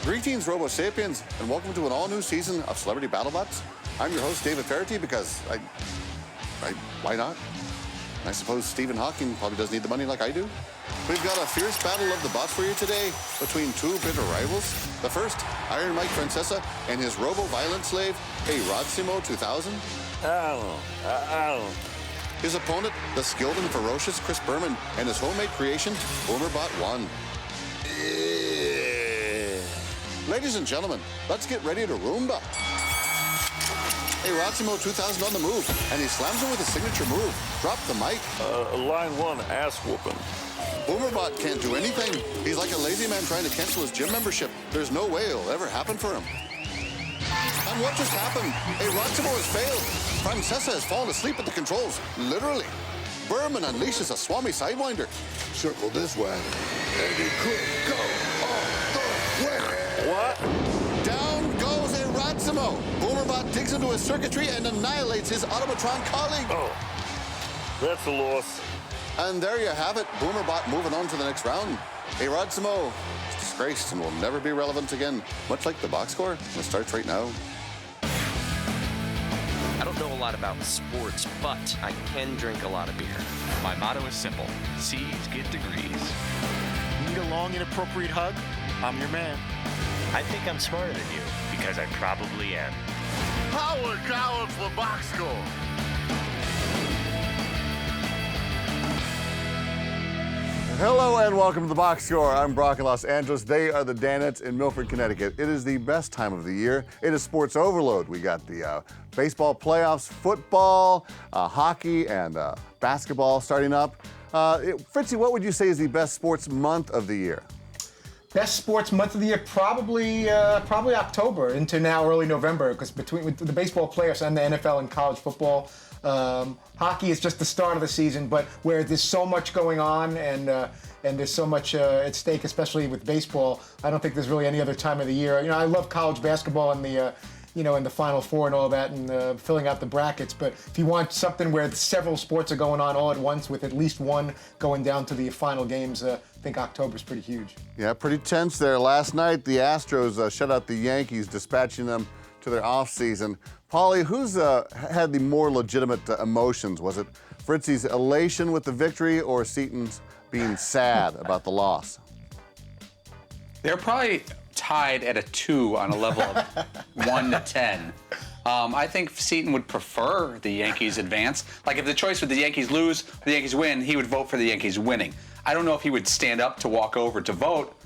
Greetings, Robo Sapiens, and welcome to an all-new season of Celebrity BattleBots. I'm your host, David Ferretti, because why not? I suppose Stephen Hawking probably doesn't need the money like I do. We've got a fierce battle of the bots for you today between two bitter rivals. The first, Iron Mike Francesa and his robo-violent slave, a Rodsimo 2000. His opponent, the skilled and ferocious Chris Berman, and his homemade creation, Boomerbot 1. Ladies and gentlemen, let's get ready to Roomba. Hey, Rodsimo 2000 on the move, and he slams him with his signature move. Drop the mic. Line one, ass whooping. Boomerbot can't do anything. He's like a lazy man trying to cancel his gym membership. There's no way it'll ever happen for him. And what just happened? Hey, Rodsimo has failed. Francesa has fallen asleep at the controls, literally. Berman unleashes a Swami Sidewinder. Circle this way, and he could go off the way. What? Down goes a Rodsimo. Boomerbot digs into his circuitry and annihilates his automatron colleague. Oh, that's a loss. And there you have it. Boomerbot moving on to the next round. A Rodsimo is disgraced and will never be relevant again. Much like the box score, it starts right now. I don't know a lot about sports, but I can drink a lot of beer. My motto is simple. C's get degrees. Need a long, inappropriate hug? I'm your man. I think I'm smarter than you, because I probably am. Power Tower for box score. Hello and welcome to the Box Score. I'm Brock in Los Angeles. They are the Danettes in Milford, Connecticut. It is the best time of the year. It is sports overload. We got the baseball playoffs, football, hockey, and basketball starting up. Fritzy, what would you say is the best sports month of the year? Best sports month of the year, probably October into now early November, because between with the baseball playoffs and the NFL and college football, hockey is just the start of the season. But where there's so much going on and there's so much at stake, especially with baseball, I don't think there's really any other time of the year. You know, I love college basketball and the in the Final Four and all that, and filling out the brackets. But if you want something where several sports are going on all at once, with at least one going down to the final games, I think October's pretty huge. Yeah, pretty tense there. Last night, the Astros shut out the Yankees, dispatching them to their off-season. Paulie, who's had the more legitimate emotions? Was it Fritzy's elation with the victory, or Seaton's being sad about the loss? They're probably tied at a 2 on a level of 1 to 10. I think Seaton would prefer the Yankees advance. Like, if the choice was the Yankees lose, the Yankees win, he would vote for the Yankees winning. I don't know if he would stand up to walk over to vote,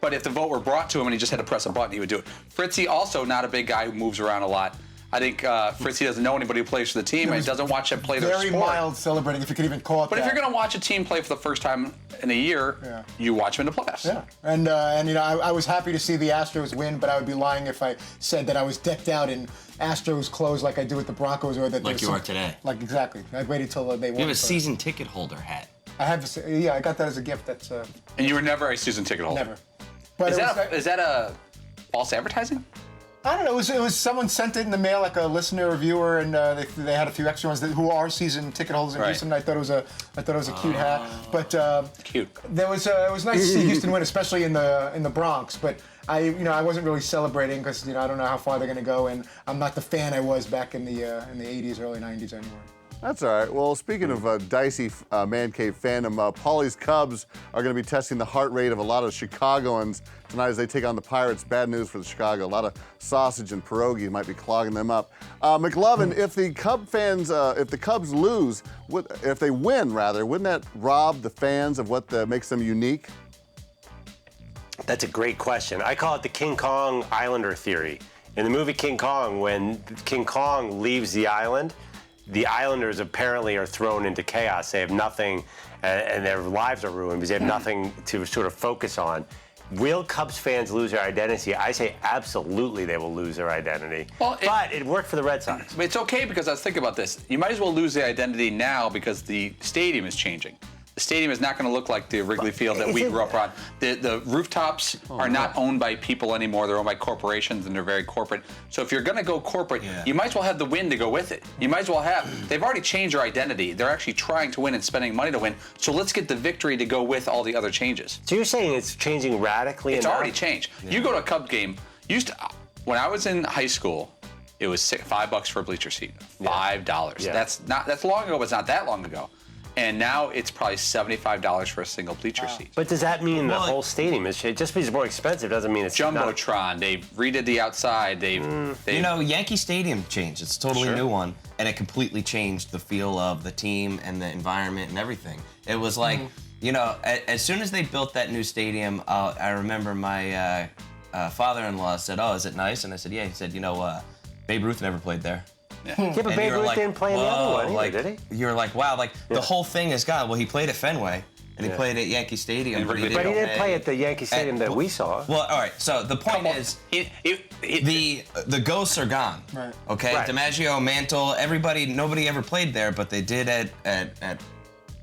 but if the vote were brought to him and he just had to press a button, he would do it. Fritzy, also not a big guy who moves around a lot. I think Fritzy doesn't know anybody who plays for the team, and he doesn't watch them play their sport. Very mild celebrating, if you could even call it But that. if you're going to watch a team play for the first time in a year, you watch them in the playoffs. Yeah, and I was happy to see the Astros win, but I would be lying if I said that I was decked out in Astros clothes like I do with the Broncos, or that like you are today. Like, exactly. I waited till they won. You have a season ticket holder hat. I have. Yeah, I got that as a gift. That's. And you were never a season ticket holder. Never. But is that a false advertising? I don't know. It was someone sent it in the mail, like a listener or viewer, and they had a few extra ones who are season ticket holders in Houston. I thought it was a cute hat, but cute. It was nice to see Houston win, especially in the Bronx. But I wasn't really celebrating because I don't know how far they're going to go, and I'm not the fan I was back in the 80s, early 90s anymore. That's all right. Well, speaking of dicey man cave fandom, Paulie's Cubs are going to be testing the heart rate of a lot of Chicagoans tonight as they take on the Pirates. Bad news for the Chicago. A lot of sausage and pierogi might be clogging them up. McLovin, if the Cubs lose, if they win, rather, wouldn't that rob the fans of what makes them unique? That's a great question. I call it the King Kong Islander theory. In the movie King Kong, when King Kong leaves the island, the Islanders apparently are thrown into chaos. They have nothing, and their lives are ruined because they have nothing to sort of focus on. Will Cubs fans lose their identity? I say absolutely they will lose their identity. Well, but it worked for the Red Sox. It's okay, because I was thinking about this. You might as well lose the identity now because the stadium is changing. The stadium is not going to look like the Wrigley Field that we grew up on. The rooftops are not owned by people anymore. They're owned by corporations, and they're very corporate. So if you're going to go corporate, you might as well have the win to go with it. You might as well have. They've already changed their identity. They're actually trying to win and spending money to win. So let's get the victory to go with all the other changes. So you're saying it's changing radically? It's already changed. Yeah. You go to a Cub game. When I was in high school, it was $5 for a bleacher seat. $5. Yeah. That's long ago, but it's not that long ago. And now it's probably $75 for a single bleacher seat. But does that mean the whole stadium is changed? Just because it's more expensive doesn't mean it's Jumbotron. They redid the outside. You know, Yankee Stadium changed. It's a totally new one, and it completely changed the feel of the team and the environment and everything. It was like, you know, as soon as they built that new stadium, I remember my father-in-law said, "Oh, is it nice?" And I said, "Yeah." He said, "You know, Babe Ruth never played there." Yeah, but Babe Ruth didn't play in the other one either, did he? You're like, wow, like the whole thing is gone. Well, he played at Fenway, and he played at Yankee Stadium. But he didn't play at the Yankee Stadium that we saw. Well, all right, so the point is, the ghosts are gone. Right. Okay, DiMaggio, Mantle, everybody, nobody ever played there, but they did at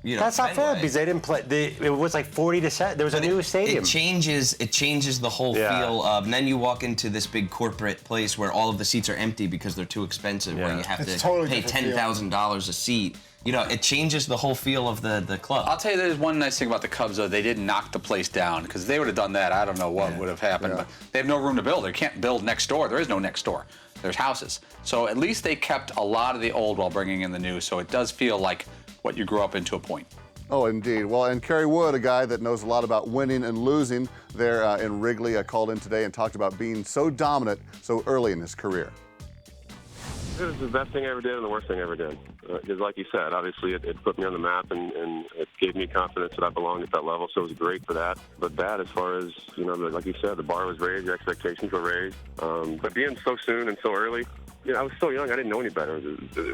you know, that's not fair Fenway. because they didn't play. It was like 40 to 7. There was a new stadium. It changes the whole feel of, and then you walk into this big corporate place where all of the seats are empty because they're too expensive, where you have to pay $10,000 a seat. You know, it changes the whole feel of the club. I'll tell you, there's one nice thing about the Cubs, though. They didn't knock the place down, because if they would have done that, I don't know what would have happened. But they have no room to build. They can't build next door. There is no next door. There's houses. So at least they kept a lot of the old while bringing in the new. So it does feel like what you grew up into a point. Oh, indeed. Well, and Kerry Wood, a guy that knows a lot about winning and losing there in Wrigley, called in today and talked about being so dominant so early in his career. It was the best thing I ever did and the worst thing I ever did. Because like you said, obviously it put me on the map and it gave me confidence that I belonged at that level, so it was great for that. But bad as far as, you know, like you said, the bar was raised, the expectations were raised. But being so soon and so early, you know, I was so young, I didn't know any better.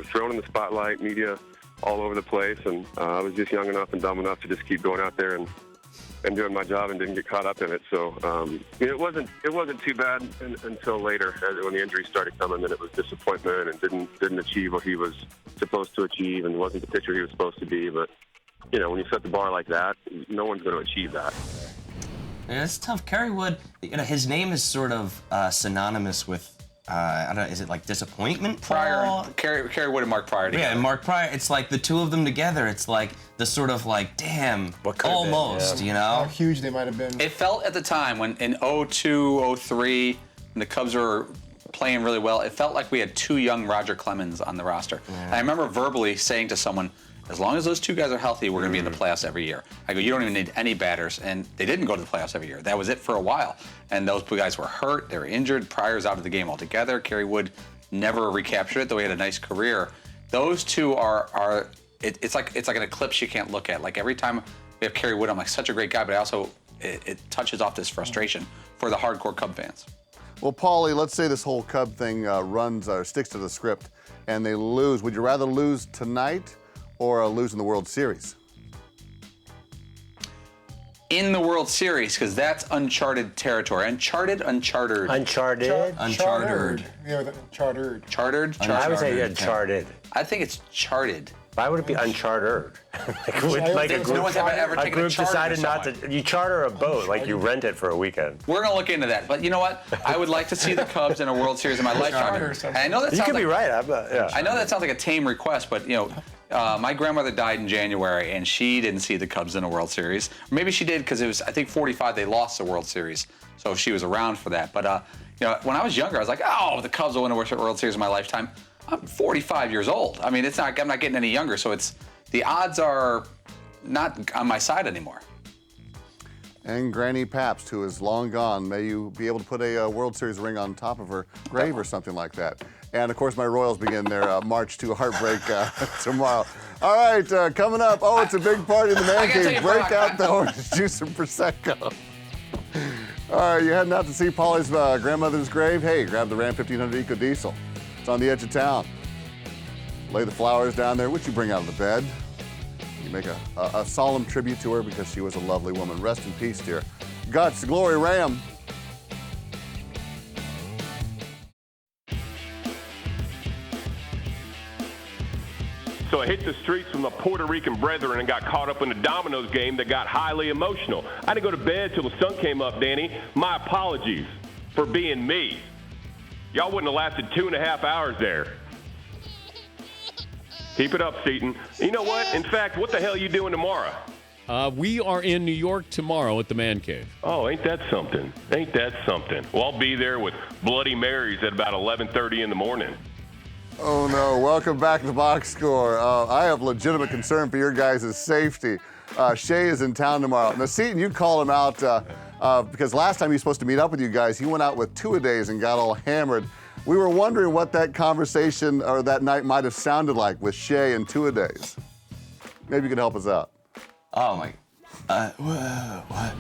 Thrown in the spotlight, media all over the place, and I was just young enough and dumb enough to just keep going out there and doing my job and didn't get caught up in it. So you know, it wasn't too bad until later, when the injuries started coming. Then it was disappointment and didn't achieve what he was supposed to achieve and wasn't the pitcher he was supposed to be. But you know, when you set the bar like that, no one's going to achieve that. Yeah, it's tough. Kerry Wood, you know, his name is sort of synonymous with. I don't know, is it like disappointment? Pryor, Kerry Wood and Mark Pryor together. Yeah, and Mark Pryor, it's like the two of them together. It's like the sort of like, damn, almost, you know? How huge they might have been. It felt at the time when in 02, 03, when the Cubs were playing really well, it felt like we had two young Roger Clemens on the roster. Yeah. And I remember verbally saying to someone, as long as those two guys are healthy, we're going to be in the playoffs every year. I go, you don't even need any batters. And they didn't go to the playoffs every year. That was it for a while. And those guys were hurt. They were injured. Pryor's out of the game altogether. Kerry Wood never recaptured it, though he had a nice career. Those two it's like an eclipse you can't look at. Like every time we have Kerry Wood, I'm like, such a great guy, but it touches off this frustration for the hardcore Cub fans. Well, Paulie, let's say this whole Cub thing runs or sticks to the script and they lose. Would you rather lose tonight or lose in the World Series? In the World Series, because that's uncharted territory. Uncharted. Yeah, chartered. Chartered? I would say uncharted. I think it's charted. Why would it be unchartered? like a group, no one's ever taken a group charter decided to not to. You charter a boat, like you rent it for a weekend. We're gonna look into that. But you know what? I would like to see the Cubs in a World Series in my lifetime. And I know that You could be right. I know that sounds like a tame request, but you know, my grandmother died in January, and she didn't see the Cubs in a World Series. Or maybe she did because it was, I think, 45 they lost the World Series, so she was around for that. But you know, when I was younger, I was like, oh, the Cubs will win a World Series in my lifetime. I'm 45 years old. I mean, I'm not getting any younger, so the odds are not on my side anymore. And Granny Pabst, who is long gone, may you be able to put a World Series ring on top of her grave or something like that. And of course, my Royals begin their march to heartbreak tomorrow. All right, coming up. Oh, it's a big party in the Man Cave. Break out the orange juice and Prosecco. All right, you heading out to see Paulie's grandmother's grave? Hey, grab the Ram 1500 Eco Diesel. It's on the edge of town. Lay the flowers down there, which you bring out of the bed. You make a solemn tribute to her because she was a lovely woman. Rest in peace, dear. Guts, glory, Ram. So So I hit the streets with my Puerto Rican brethren and got caught up in a Domino's game that got highly emotional. I didn't go to bed till the sun came up, Danny. My apologies for being me. Y'all wouldn't have lasted 2.5 hours there. Keep it up, Seton. You know what? In fact, what the hell are you doing tomorrow? We are in New York tomorrow at the Man Cave. Oh, ain't that something? Ain't that something? Well, I'll be there with Bloody Marys at about 11:30 in the morning. Oh, no. Welcome back to Box Score. I have legitimate concern for your guys' safety. Shea is in town tomorrow. Now, Seton, you called him out because last time he was supposed to meet up with you guys, he went out with two-a-days and got all hammered. We were wondering what that conversation or that night might have sounded like with Shea and two-a-days. Maybe you can help us out. Oh my. What?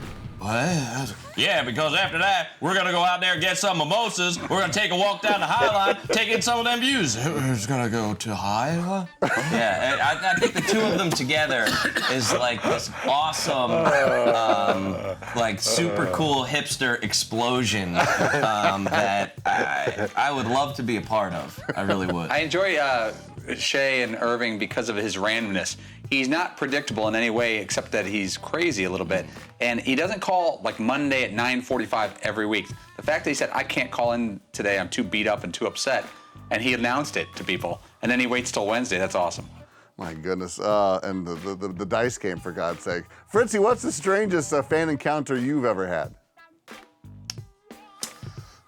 Yeah, because after that, we're gonna go out there and get some mimosas. We're gonna take a walk down the High Line, take in some of them views. Who's gonna go to High? Yeah, I think the two of them together is like this awesome, like super cool hipster explosion that I would love to be a part of. I really would. I enjoy Shea and Irving because of his randomness. He's not predictable in any way except that he's crazy a little bit. And he doesn't call like Monday at 9:45 every week. The fact that he said, I can't call in today, I'm too beat up and too upset, and he announced it to people, and then he waits till Wednesday, that's awesome. My goodness. And the dice game, for God's sake. Fritzy, what's the strangest fan encounter you've ever had?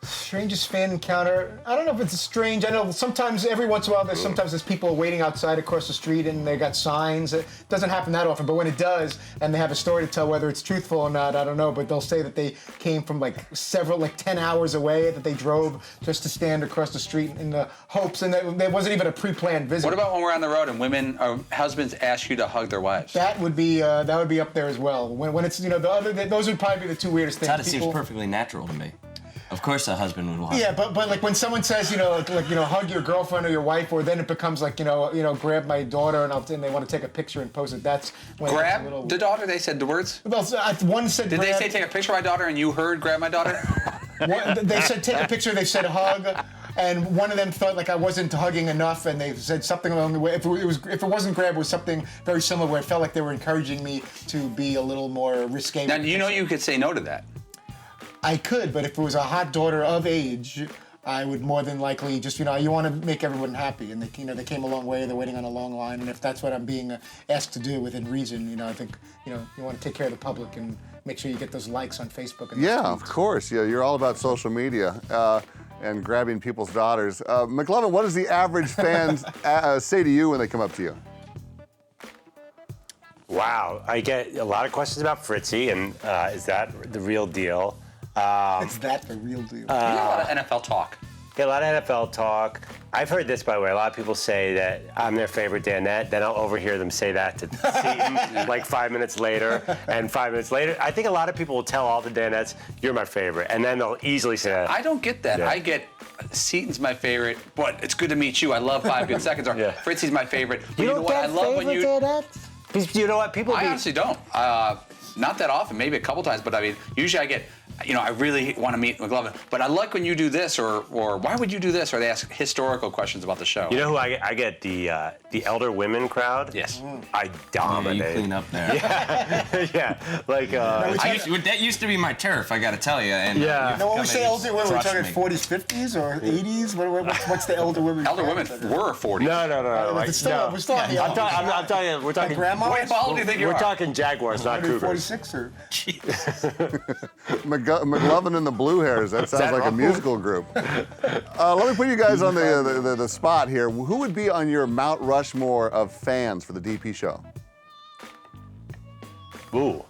Strangest fan encounter. I don't know if it's strange. I know sometimes, every once in a while, there's people waiting outside across the street and they got signs. It doesn't happen that often, but when it does, and they have a story to tell, whether it's truthful or not, I don't know. But they'll say that they came from like 10 hours away, that they drove just to stand across the street in the hopes, and there wasn't even a pre-planned visit. What about when we're on the road and women or husbands ask you to hug their wives? That would be up there as well. When it's those would probably be the two weirdest things. That seems perfectly natural to me. Of course, a husband would want. Yeah, but like when someone says, hug your girlfriend or your wife, or then it becomes like, grab my daughter and they want to take a picture and post it. That's when grab it's a little... the daughter. They said the words. Well, one said. Did grab... they say take a picture of my daughter and you heard grab my daughter? They said take a picture. They said hug, and one of them thought like I wasn't hugging enough, and they said something along the way. If it wasn't grab, it was something very similar where it felt like they were encouraging me to be a little more risque. Now you could say no to that. I could, but if it was a hot daughter of age, I would more than likely just, you want to make everyone happy, and they came a long way. They're waiting on a long line, and if that's what I'm being asked to do within reason, I think, you want to take care of the public and make sure you get those likes on Facebook. And yeah, of course. Yeah, you're all about social media and grabbing people's daughters. McLovin, what does the average fan say to you when they come up to you? Wow, I get a lot of questions about Fritzy, and is that the real deal? Is that the real deal? You get a lot of NFL talk. Yeah, a lot of NFL talk. I've heard this, by the way. A lot of people say that I'm their favorite Danette. Then I'll overhear them say that to Seton like 5 minutes later. And 5 minutes later, I think a lot of people will tell all the Danettes, you're my favorite. And then they'll easily say that. I don't get that. Yeah. I get Seton's my favorite, but it's good to meet you. I love 5 Good Seconds. Or Fritzy's my favorite. But You don't know what? get I love when you. Danettes? You know what? People I honestly don't. Not that often, maybe a couple times, but I mean, usually I get, I really want to meet McLovin, but I like when you do this, or why would you do this, or they ask historical questions about the show. You know who I get? The elder women crowd. Yes. I dominate. Yeah, you clean up there. Yeah, like that used to be my turf, I got to tell you. And yeah. No, when we say elder women, we're talking me. 40s, 50s, or 80s. What's the elder women? Elder women were 40. No. We're still on the elder. I'm talking. We're talking. Grandma? Wait, how old do you think you are? We're talking Jaguars, not Cougars. 46 or. McLovin and the Blue Hairs. That sounds like a musical group. Let me put you guys on the spot here. Who would be on your Mount Rushmore of fans for the DP show? Ooh.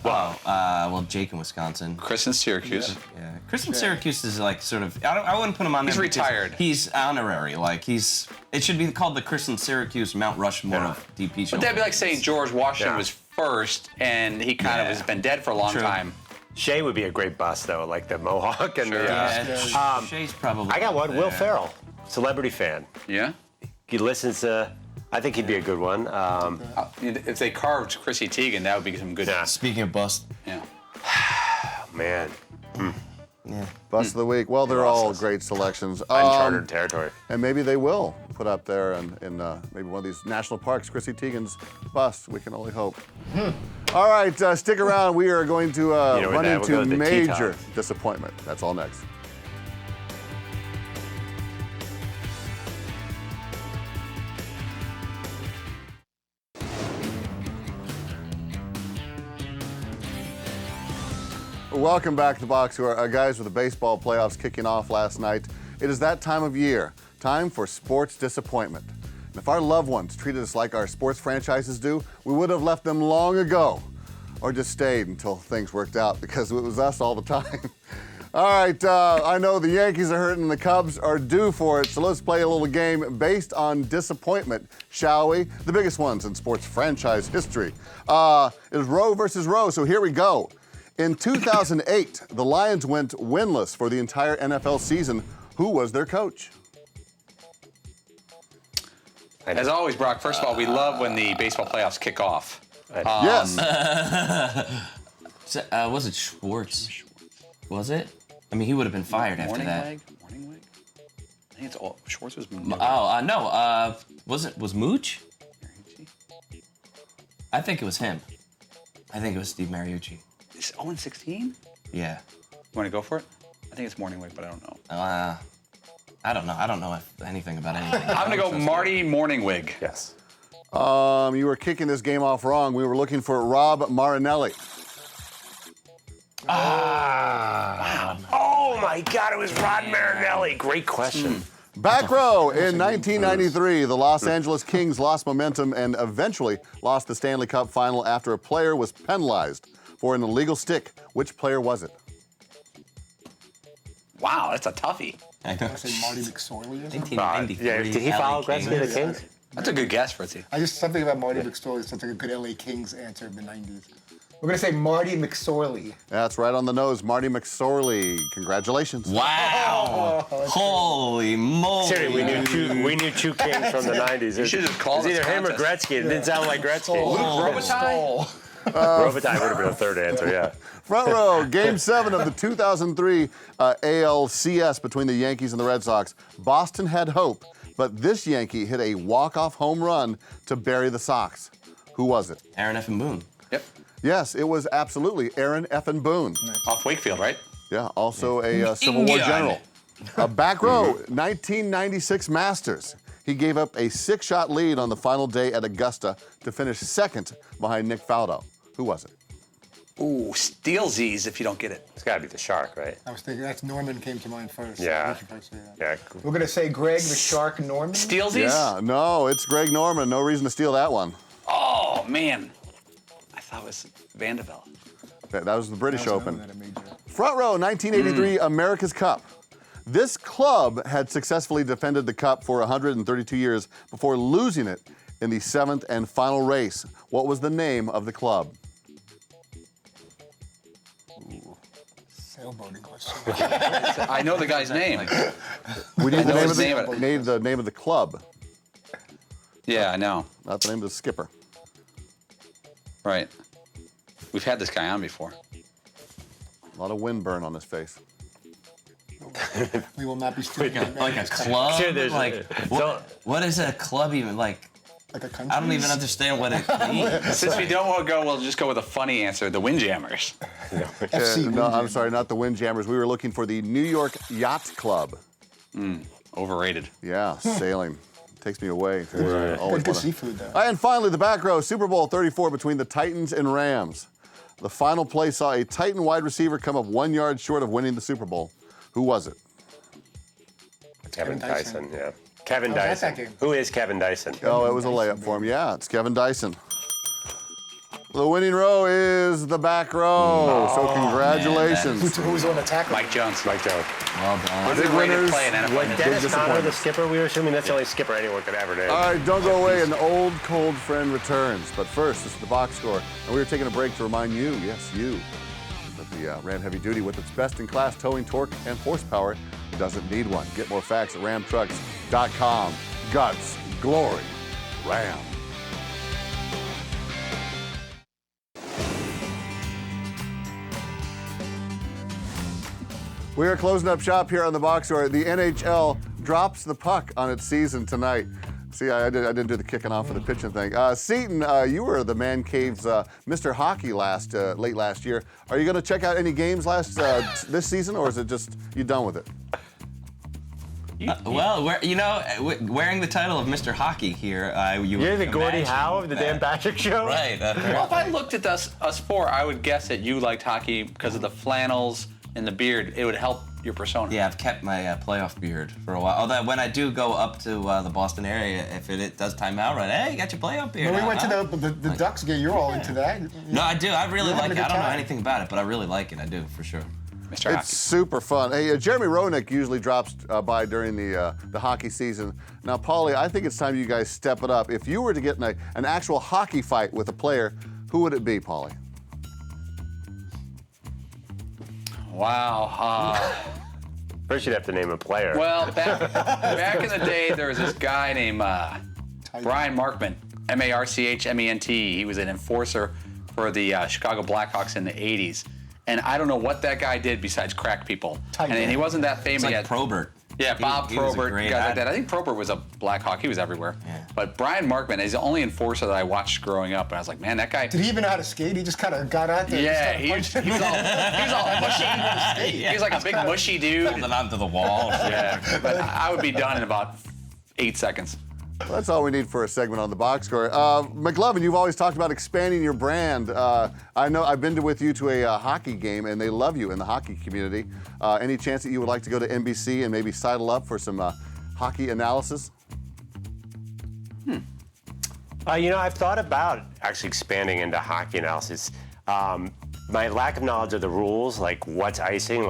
Wow. Well, Jake in Wisconsin. Chris in Syracuse. Yeah. Chris in Syracuse is like sort of. I wouldn't put him on there. He's retired. He's honorary. Like it should be called the Chris in Syracuse Mount Rushmore of DP show. But that'd be like saying George Washington was first, and he kind of has been dead for a long time. Shea would be a great bust, though, like the Mohawk and the. Shay's probably. I got one. there. Will Ferrell, celebrity fan. Yeah. He listens to. I think he'd be a good one. If they carved Chrissy Teigen, that would be some good. Yeah. Speaking of bust. Yeah. Man. Yeah. Bust of the week. Well, they're all great selections. Uncharted territory. And maybe they will put up there in maybe one of these national parks. Chrissy Teigen's bust. We can only hope. All right, stick around. We are going to run into major disappointment. That's all next. Welcome back to the box score. Guys, with the baseball playoffs kicking off last night, it is that time of year, time for sports disappointment. And if our loved ones treated us like our sports franchises do, we would have left them long ago, or just stayed until things worked out, because it was us all the time. All right, I know the Yankees are hurting and the Cubs are due for it, so let's play a little game based on disappointment, shall we? The biggest ones in sports franchise history. It is row versus row, so here we go. In 2008, the Lions went winless for the entire NFL season. Who was their coach? As always, Brock, first of all, we love when the baseball playoffs kick off. Yes. Was it Schwartz? Was it? I mean, he would have been fired after that. Morning leg? I think it's all, Schwartz was... No. Was Mooch? I think it was him. I think it was Steve Mariucci. It's 0-16? Yeah. You want to go for it? I think it's Morningweg, but I don't know. I don't know. I don't know anything about anything. I'm going to go Marty Morningweg. Yes. You were kicking this game off wrong. We were looking for Rob Marinelli. Wow. Oh, my God, it was Rod Marinelli. Great question. Back row, in 1993, the Los Angeles Kings lost momentum and eventually lost the Stanley Cup final after a player was penalized for an illegal stick. Which player was it? Wow, that's a toughie. I say Marty McSorley. 1993. Yeah, did he follow Gretzky to the Kings? That's a good guess, Fritzy. Something about Marty McSorley sounds like a good LA Kings answer in the 90s. We're going to say Marty McSorley. That's right on the nose, Marty McSorley. Congratulations. Wow. Holy moly. Seriously, we knew two Kings from the 90s. You should have called it was this either him or contest. Gretzky. It didn't sound like Gretzky. Robitaille? Robitaille would have been a third answer, yeah. Front row, Game 7 of the 2003 ALCS between the Yankees and the Red Sox. Boston had hope, but this Yankee hit a walk-off home run to bury the Sox. Who was it? Aaron F. Boone. Yep. Yes, it was absolutely Aaron F. Boone. Off Wakefield, right? Yeah, also a Civil War general. Back row, 1996 Masters. He gave up a 6-shot lead on the final day at Augusta to finish second behind Nick Faldo. Who was it? Ooh, Steelsies if you don't get it. It's got to be the Shark, right? I was thinking Norman came to mind first. Yeah. Yeah. We're going to say Greg the Shark Norman. Steelsies? Yeah, no, it's Greg Norman. No reason to steal that one. Oh, man. I thought it was Vandevelde. That was the British Open. Front row, 1983 America's Cup. This club had successfully defended the Cup for 132 years before losing it in the 7th and final race. What was the name of the club? Sailboating question. I know the guy's name. We need the his name of the club, Yeah, I know. not the name of the skipper. Right. We've had this guy on before. A lot of windburn on his face. We will not be stealing Like a club? Sure, there's like, what is a club even like? like a country. I don't even understand what it means. Since we don't want to go, we'll just go with a funny answer. The Windjammers. FC No, I'm sorry, not the Windjammers. We were looking for the New York Yacht Club. Overrated. Yeah, sailing. Takes me away. Good seafood, though. And finally, the back row, Super Bowl 34 between the Titans and Rams. The final play saw a Titan wide receiver come up 1 yard short of winning the Super Bowl. Who was it? Kevin Dyson, yeah. Kevin Oh, that's that Dyson. game. Who is Kevin Dyson? Oh, it was a layup for him. Yeah, it's Kevin Dyson. The winning row is the back row. So congratulations. Who's on the tackle? Mike Jones. Mike Jones. Well done. What's a Big great winners. play in NFL? Was Big Dennis Conner the disappointment. skipper? We were assuming that's the only skipper anyone could ever do. All right, don't go away. An old, cold friend returns. But first, this is the box score. And we are taking a break to remind you, yes, you, that the Ram Heavy Duty, with its best-in-class towing torque and horsepower, doesn't need one. Get more facts at ramtrucks.com. Guts, glory, Ram. We are closing up shop here on the box score. The NHL drops the puck on its season tonight. See, I didn't do the kicking off of the pitching thing. Seton, you were the Man Cave's Mr. Hockey late last year. Are you going to check out any games this season, or is it just you done with it? Wearing the title of Mr. Hockey here, you're the Gordie Howe of the Dan Patrick Show? Right. Well, if I looked at us four, I would guess that you liked hockey because of the flannels and the beard. It would help your persona. Yeah, I've kept my playoff beard for a while. Although when I do go up to the Boston area, if it does time out, right? Hey, you got your playoff beard. When we went to the Ducks game, you're all into that. No, I do. I really like it. I don't know anything about it, but I really like it. I do, for sure. Mr. Hockey. It's super fun. Hey, Jeremy Roenick usually drops by during the hockey season. Now, Paulie, I think it's time you guys step it up. If you were to get in an actual hockey fight with a player, who would it be, Paulie? Wow. First, you'd have to name a player. Well, back in the day, there was this guy named Brian Markman, Marchment. He was an enforcer for the Chicago Blackhawks in the 80s. And I don't know what that guy did besides crack people. And he wasn't that famous It's like yet. Probert. Yeah, Bob He was a Probert, great guys like actor. that. I think Probert was a Blackhawk. He was everywhere. Yeah. But Brian Markman is the only enforcer that I watched growing up. And I was like, man, that guy. Did he even know how to skate? He just kind of got out there. Yeah, he was all mushy. He was like a big mushy dude. Holding onto the wall. Yeah, but I would be done in about 8 seconds. Well, that's all we need for a segment on the box score. McLovin, you've always talked about expanding your brand. I know I've been with you to a hockey game, and they love you in the hockey community. Any chance that you would like to go to NBC and maybe sidle up for some hockey analysis? I've thought about actually expanding into hockey analysis. My lack of knowledge of the rules, like what's icing,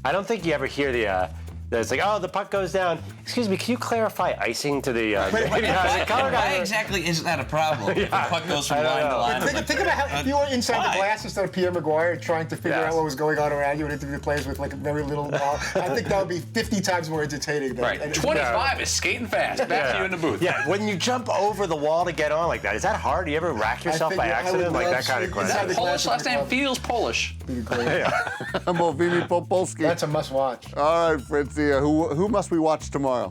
I don't think you ever hear it's like, oh, the puck goes down. Excuse me, can you clarify icing to the Why exactly is that a problem? If the puck goes from line to line. Think about how if you were inside the glass instead of Pierre Maguire trying to figure out what was going on around you and interview players with very little knowledge. I think that would be 50 times more entertaining. Right. 25 is skating fast. Back to you in the booth. Yeah, when you jump over the wall to get on like that, is that hard? Do you ever rack yourself by accident? Like that kind of question. Polish last name feels Polish. Mowimi Popolski. That's a must-watch. All right, Fritzy, who must we watch tomorrow?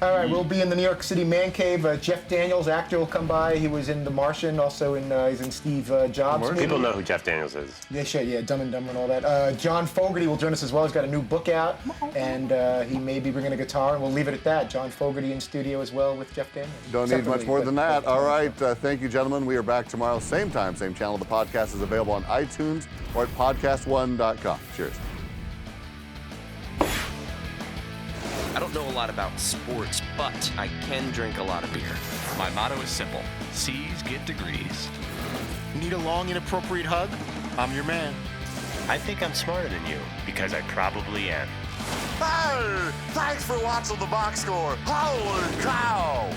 All right, we'll be in the New York City Man Cave. Jeff Daniels, actor, will come by. He was in The Martian, also he's in Steve Jobs. People know who Jeff Daniels is. Yeah, sure, yeah, Dumb and Dumber and all that. John Fogerty will join us as well. He's got a new book out, and he may be bringing a guitar, and we'll leave it at that. John Fogerty in studio as well with Jeff Daniels. Don't need much more than that. All right, thank you, gentlemen. We are back tomorrow, same time, same channel. The podcast is available on iTunes or at podcast1.com. Cheers. I don't know a lot about sports, but I can drink a lot of beer. My motto is simple. C's get degrees. Need a long, inappropriate hug? I'm your man. I think I'm smarter than you, because I probably am. Hey, thanks for watching the box score. Holy cow!